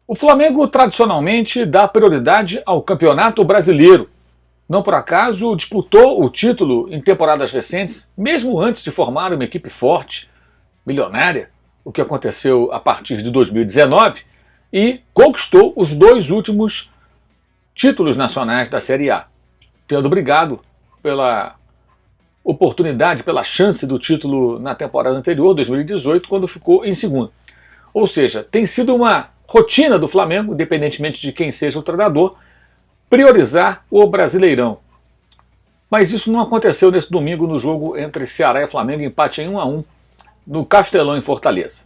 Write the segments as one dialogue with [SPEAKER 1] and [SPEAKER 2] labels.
[SPEAKER 1] O Flamengo tradicionalmente dá prioridade ao Campeonato Brasileiro. Não por acaso disputou o título em temporadas recentes, mesmo antes de formar uma equipe forte, milionária, o que aconteceu a partir de 2019, e conquistou os dois últimos títulos nacionais da Série A, tendo brigado pela oportunidade, pela chance do título na temporada anterior, 2018, quando ficou em segundo. Ou seja, tem sido uma rotina do Flamengo, independentemente de quem seja o treinador, priorizar o Brasileirão. Mas isso não aconteceu nesse domingo no jogo entre Ceará e Flamengo, empate em 1-1 no Castelão, em Fortaleza.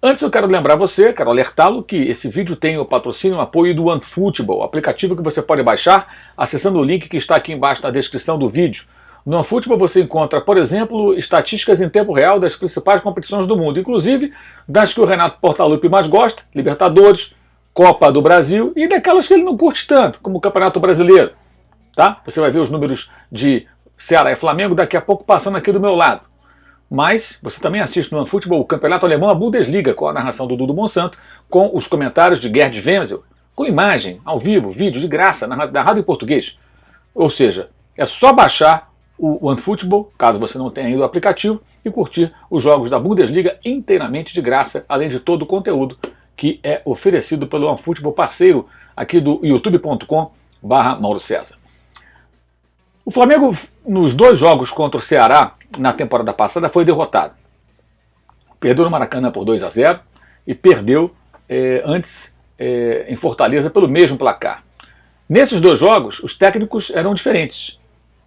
[SPEAKER 1] Antes eu quero lembrar você, quero alertá-lo que esse vídeo tem o patrocínio e o apoio do OneFootball, aplicativo que você pode baixar acessando o link que está aqui embaixo na descrição do vídeo. No OneFootball você encontra, por exemplo, estatísticas em tempo real das principais competições do mundo, inclusive das que o Renato Portaluppi mais gosta, Libertadores, Copa do Brasil, e daquelas que ele não curte tanto, como o Campeonato Brasileiro. Tá? Você vai ver os números de Ceará e Flamengo daqui a pouco passando aqui do meu lado. Mas você também assiste no OneFootball o Campeonato Alemão, a Bundesliga, com a narração do Dudu Monsanto, com os comentários de Gerd Wenzel, com imagem, ao vivo, vídeo de graça, narrado em português. Ou seja, é só baixar o OneFootball, caso você não tenha ainda o aplicativo, e curtir os jogos da Bundesliga inteiramente de graça, além de todo o conteúdo que é oferecido pelo OneFootball, parceiro aqui do youtube.com/Mauro César. O Flamengo, nos dois jogos contra o Ceará, na temporada passada, foi derrotado. Perdeu no Maracanã por 2-0 e perdeu antes em Fortaleza pelo mesmo placar. Nesses dois jogos, os técnicos eram diferentes.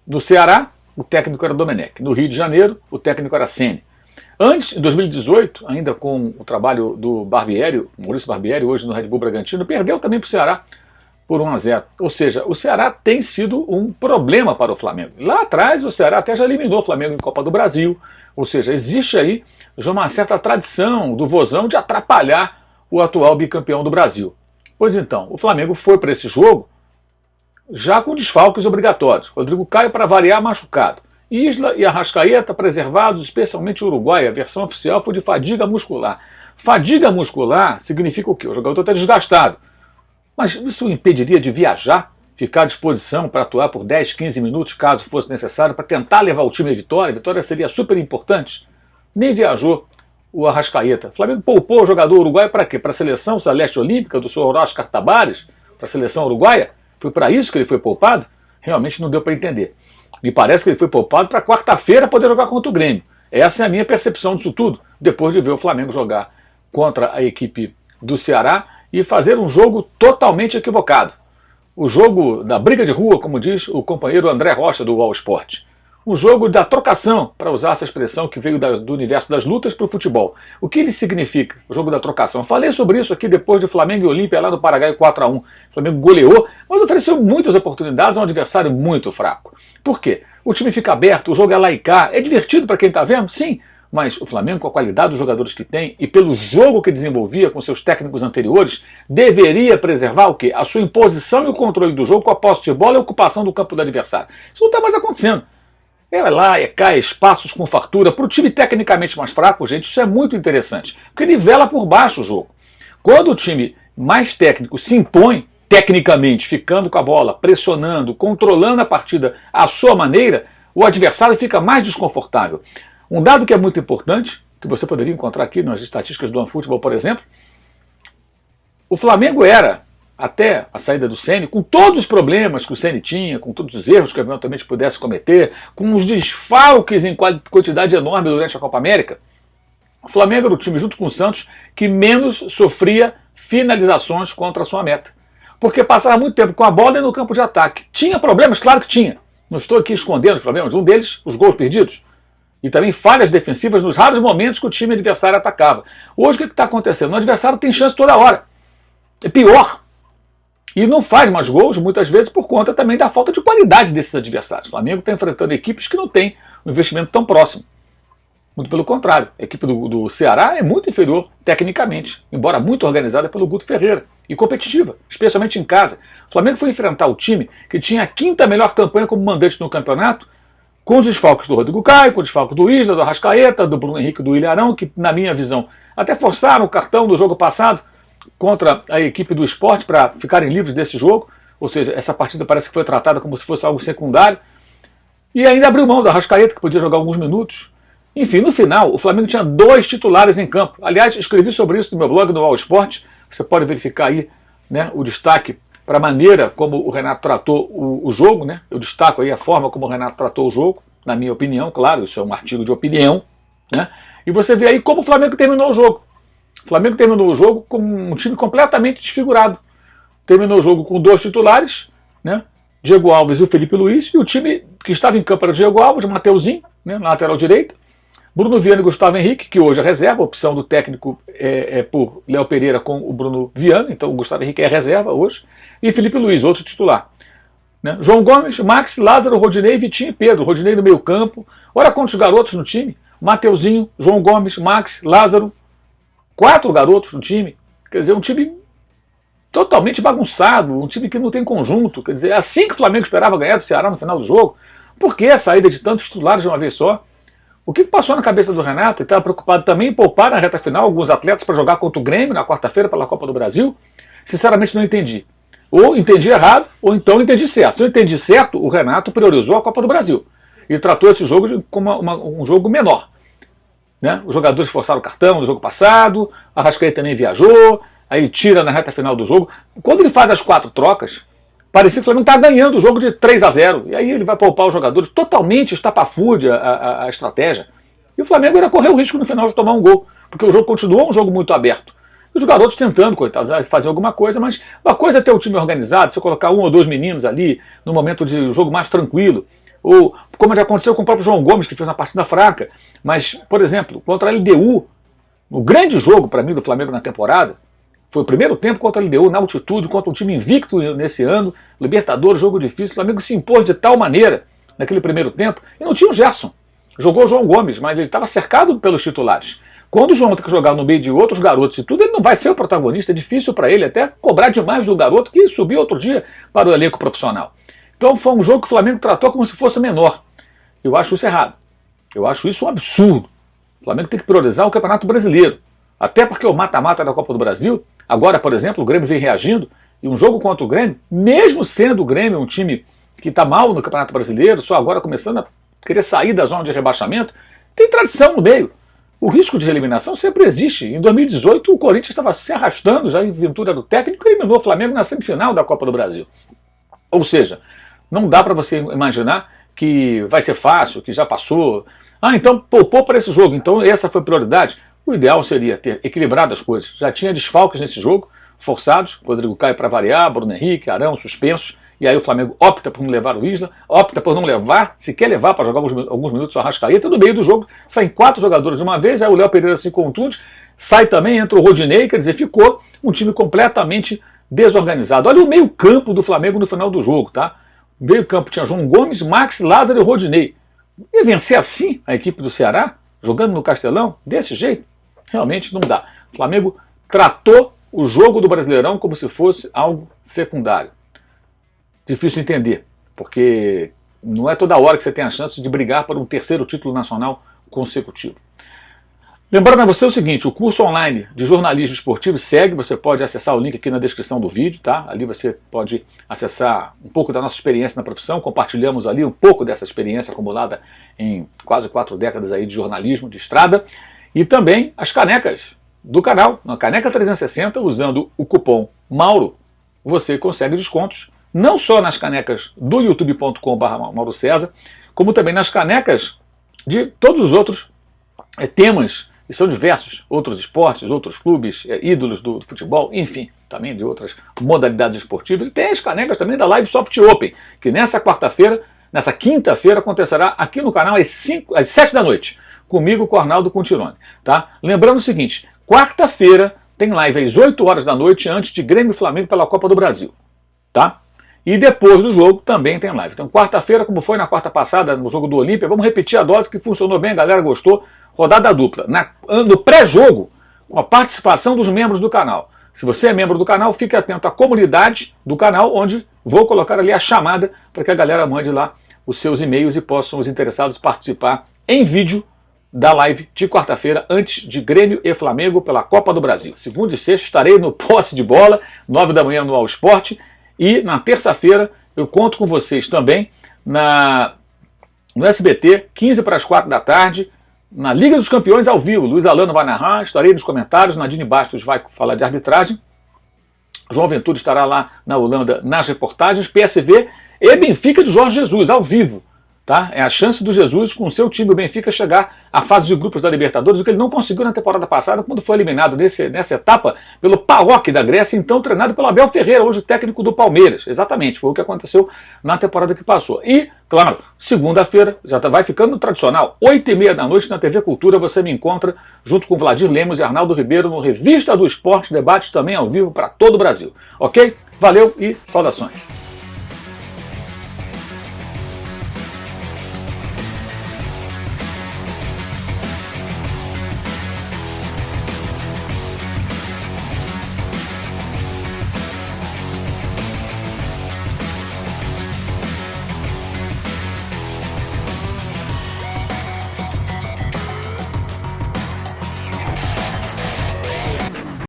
[SPEAKER 1] No Ceará, o técnico era Domenech. No Rio de Janeiro, o técnico era Ceni. Antes, em 2018, ainda com o trabalho do Barbieri, Maurício Barbieri, hoje no Red Bull Bragantino, perdeu também para o Ceará por 1-0. Ou seja, o Ceará tem sido um problema para o Flamengo. Lá atrás, o Ceará até já eliminou o Flamengo em Copa do Brasil. Ou seja, existe aí já uma certa tradição do Vozão de atrapalhar o atual bicampeão do Brasil. Pois então, o Flamengo foi para esse jogo já com desfalques obrigatórios. Rodrigo Caio, para variar, machucado. Isla e Arrascaeta preservados, especialmente o Uruguai. A versão oficial foi de fadiga muscular. Fadiga muscular significa o quê? O jogador está desgastado. Mas isso o impediria de viajar, ficar à disposição para atuar por 10, 15 minutos, caso fosse necessário, para tentar levar o time à vitória. A vitória seria super importante. Nem viajou o Arrascaeta. O Flamengo poupou o jogador uruguaio para quê? Para a seleção Celeste Olímpica do senhor Horácio Cartabares? Para a seleção uruguaia? Foi para isso que ele foi poupado? Realmente não deu para entender. Me parece que ele foi poupado para quarta-feira poder jogar contra o Grêmio. Essa é a minha percepção disso tudo, depois de ver o Flamengo jogar contra a equipe do Ceará e fazer um jogo totalmente equivocado. O jogo da briga de rua, como diz o companheiro André Rocha do UOL Sport. Um jogo da trocação, para usar essa expressão que veio do universo das lutas para o futebol. O que ele significa, o jogo da trocação? Eu falei sobre isso aqui depois de Flamengo e Olímpia lá no Paraguai 4-1. O Flamengo goleou, mas ofereceu muitas oportunidades a um adversário muito fraco. Por quê? O time fica aberto, o jogo é lá e cá. É divertido para quem está vendo? Sim. Mas o Flamengo, com a qualidade dos jogadores que tem e pelo jogo que desenvolvia com seus técnicos anteriores, deveria preservar o quê? A sua imposição e o controle do jogo com a posse de bola e a ocupação do campo do adversário. Isso não está mais acontecendo. É lá, é cá, espaços com fartura. Para o time tecnicamente mais fraco, gente, isso é muito interessante. Porque nivela por baixo o jogo. Quando o time mais técnico se impõe, tecnicamente, ficando com a bola, pressionando, controlando a partida à sua maneira, o adversário fica mais desconfortável. Um dado que é muito importante, que você poderia encontrar aqui nas estatísticas do OneFootball, por exemplo, o Flamengo era, até a saída do Ceni, com todos os problemas que o Ceni tinha, com todos os erros que eventualmente pudesse cometer, com os desfalques em quantidade enorme durante a Copa América, o Flamengo era o time, junto com o Santos, que menos sofria finalizações contra a sua meta. Porque passava muito tempo com a bola e no campo de ataque. Tinha problemas? Claro que tinha. Não estou aqui escondendo os problemas. Um deles, os gols perdidos. E também falhas defensivas nos raros momentos que o time adversário atacava. Hoje o que está acontecendo? O adversário tem chance toda hora. É pior. E não faz mais gols, muitas vezes, por conta também da falta de qualidade desses adversários. O Flamengo está enfrentando equipes que não têm um investimento tão próximo. Muito pelo contrário. A equipe do Ceará é muito inferior tecnicamente, embora muito organizada pelo Guto Ferreira. E competitiva, especialmente em casa. O Flamengo foi enfrentar o time que tinha a quinta melhor campanha como mandante no campeonato, com os desfalques do Rodrigo Caio, com os desfalques do Isla, do Arrascaeta, do Bruno Henrique e do Ilharão, que, na minha visão, até forçaram o cartão do jogo passado contra a equipe do Sport para ficarem livres desse jogo, ou seja, essa partida parece que foi tratada como se fosse algo secundário, e ainda abriu mão do Arrascaeta, que podia jogar alguns minutos. Enfim, no final, o Flamengo tinha 2 titulares em campo. Aliás, escrevi sobre isso no meu blog, no All Sport. Você pode verificar aí, né, o destaque para a maneira como o Renato tratou o jogo. Né? Eu destaco aí a forma como o Renato tratou o jogo, na minha opinião, claro, isso é um artigo de opinião. Né? E você vê aí como o Flamengo terminou o jogo. O Flamengo terminou o jogo com um time completamente desfigurado. Terminou o jogo com 2 titulares, né? Diego Alves e o Felipe Luiz, e o time que estava em campo era o Diego Alves, Mateuzinho, né, na lateral direita, Bruno Viana e Gustavo Henrique, que hoje é reserva, a opção do técnico é por Léo Pereira com o Bruno Viana, então o Gustavo Henrique é reserva hoje, e Felipe Luiz, outro titular. Né? João Gomes, Max, Lázaro, Rodinei, Vitinho e Pedro. Rodinei no meio campo. Olha quantos garotos no time. Mateuzinho, João Gomes, Max, Lázaro. 4 garotos no time. Quer dizer, um time totalmente bagunçado, um time que não tem conjunto. Quer dizer, é assim que o Flamengo esperava ganhar do Ceará no final do jogo. Por que a saída de tantos titulares de uma vez só? O que passou na cabeça do Renato? Ele estava preocupado também em poupar na reta final alguns atletas para jogar contra o Grêmio na quarta-feira pela Copa do Brasil? Sinceramente não entendi. Ou entendi errado, ou então entendi certo. Se eu entendi certo, o Renato priorizou a Copa do Brasil. E tratou esse jogo como um jogo menor. Né? Os jogadores forçaram o cartão no jogo passado, a Arrascaeta nem viajou, aí tira na reta final do jogo. Quando ele faz as 4 trocas, parecia que o Flamengo está ganhando o jogo de 3-0. E aí ele vai poupar os jogadores, totalmente estapafúrdia a estratégia. E o Flamengo ainda correu o risco no final de tomar um gol, porque o jogo continuou um jogo muito aberto. E os garotos tentando, coitados, fazer alguma coisa, mas uma coisa é ter o time organizado, você colocar 1 ou 2 meninos ali, no momento de jogo mais tranquilo. Ou, como já aconteceu com o próprio João Gomes, que fez uma partida fraca. Mas, por exemplo, contra a LDU, o grande jogo para mim do Flamengo na temporada, foi o primeiro tempo contra a LDU, na altitude, contra um time invicto nesse ano, Libertadores, jogo difícil. O Flamengo se impôs de tal maneira naquele primeiro tempo, e não tinha o Gerson. Jogou o João Gomes, mas ele estava cercado pelos titulares. Quando o João tem que jogar no meio de outros garotos e tudo, ele não vai ser o protagonista, é difícil para ele até cobrar demais do garoto que subiu outro dia para o elenco profissional. Então foi um jogo que o Flamengo tratou como se fosse menor. Eu acho isso errado. Eu acho isso um absurdo. O Flamengo tem que priorizar o Campeonato Brasileiro. Até porque o mata-mata da Copa do Brasil, agora, por exemplo, o Grêmio vem reagindo, e um jogo contra o Grêmio, mesmo sendo o Grêmio um time que está mal no Campeonato Brasileiro, só agora começando a querer sair da zona de rebaixamento, tem tradição no meio. O risco de eliminação sempre existe. Em 2018, o Corinthians estava se arrastando, já em virtude do técnico, e eliminou o Flamengo na semifinal da Copa do Brasil. Ou seja, não dá para você imaginar que vai ser fácil, que já passou. Ah, então poupou para esse jogo, então essa foi a prioridade. O ideal seria ter equilibrado as coisas. Já tinha desfalques nesse jogo, forçados, Rodrigo Caio para variar, Bruno Henrique, Arão, suspensos, e aí o Flamengo opta por não levar o Isla, opta por não levar, se quer levar para jogar alguns minutos o Arrascaeta, no meio do jogo saem 4 jogadores de uma vez, aí o Léo Pereira se contunde, sai também, entra o Rodinei, quer dizer, ficou um time completamente desorganizado. Olha o meio campo do Flamengo no final do jogo, tá? No meio campo tinha João Gomes, Max, Lázaro e Rodinei. Ia vencer assim a equipe do Ceará, jogando no Castelão, desse jeito? Realmente não dá. O Flamengo tratou o jogo do Brasileirão como se fosse algo secundário. Difícil de entender, porque não é toda hora que você tem a chance de brigar por um 3º título nacional consecutivo. Lembrando a você o seguinte, o curso online de jornalismo esportivo segue, você pode acessar o link aqui na descrição do vídeo, tá? Ali você pode acessar um pouco da nossa experiência na profissão, compartilhamos ali um pouco dessa experiência acumulada em quase 4 décadas aí de jornalismo, de estrada, e também as canecas do canal, na Caneca 360, usando o cupom MAURO, você consegue descontos, não só nas canecas do youtube.com/Mauro César, como também nas canecas de todos os outros temas, e são diversos, outros esportes, outros clubes, ídolos do futebol, enfim, também de outras modalidades esportivas. E tem as canecas também da Live Soft Open, que nessa quinta-feira, acontecerá aqui no canal às 7 da noite, comigo, com o Arnaldo Contirone. Tá? Lembrando o seguinte, quarta-feira tem live às 8 horas da noite, antes de Grêmio e Flamengo pela Copa do Brasil. Tá? E depois do jogo também tem live. Então quarta-feira, como foi na quarta passada, no jogo do Olímpia, vamos repetir a dose que funcionou bem, a galera gostou. Rodada dupla. No pré-jogo, com a participação dos membros do canal. Se você é membro do canal, fique atento à comunidade do canal, onde vou colocar ali a chamada para que a galera mande lá os seus e-mails e possam os interessados participar em vídeo da live de quarta-feira, antes de Grêmio e Flamengo pela Copa do Brasil. Segunda e sexta estarei no Posse de Bola, 9 da manhã no All Sport, e na terça-feira eu conto com vocês também no SBT, 15 para as 4 da tarde, na Liga dos Campeões ao vivo. Luiz Alano vai narrar, estarei nos comentários, Nadine Bastos vai falar de arbitragem, João Ventura estará lá na Holanda nas reportagens, PSV e Benfica de Jorge Jesus, ao vivo. Tá? É a chance do Jesus, com o seu time, o Benfica, chegar à fase de grupos da Libertadores, o que ele não conseguiu na temporada passada, quando foi eliminado nessa etapa pelo PAOK da Grécia, então treinado pelo Abel Ferreira, hoje técnico do Palmeiras. Exatamente, foi o que aconteceu na temporada que passou. E, claro, segunda-feira, já vai ficando tradicional, 8h30 da noite na TV Cultura, você me encontra junto com Vladir Lemos e Arnaldo Ribeiro no Revista do Esporte, debates também ao vivo para todo o Brasil. Ok? Valeu e saudações.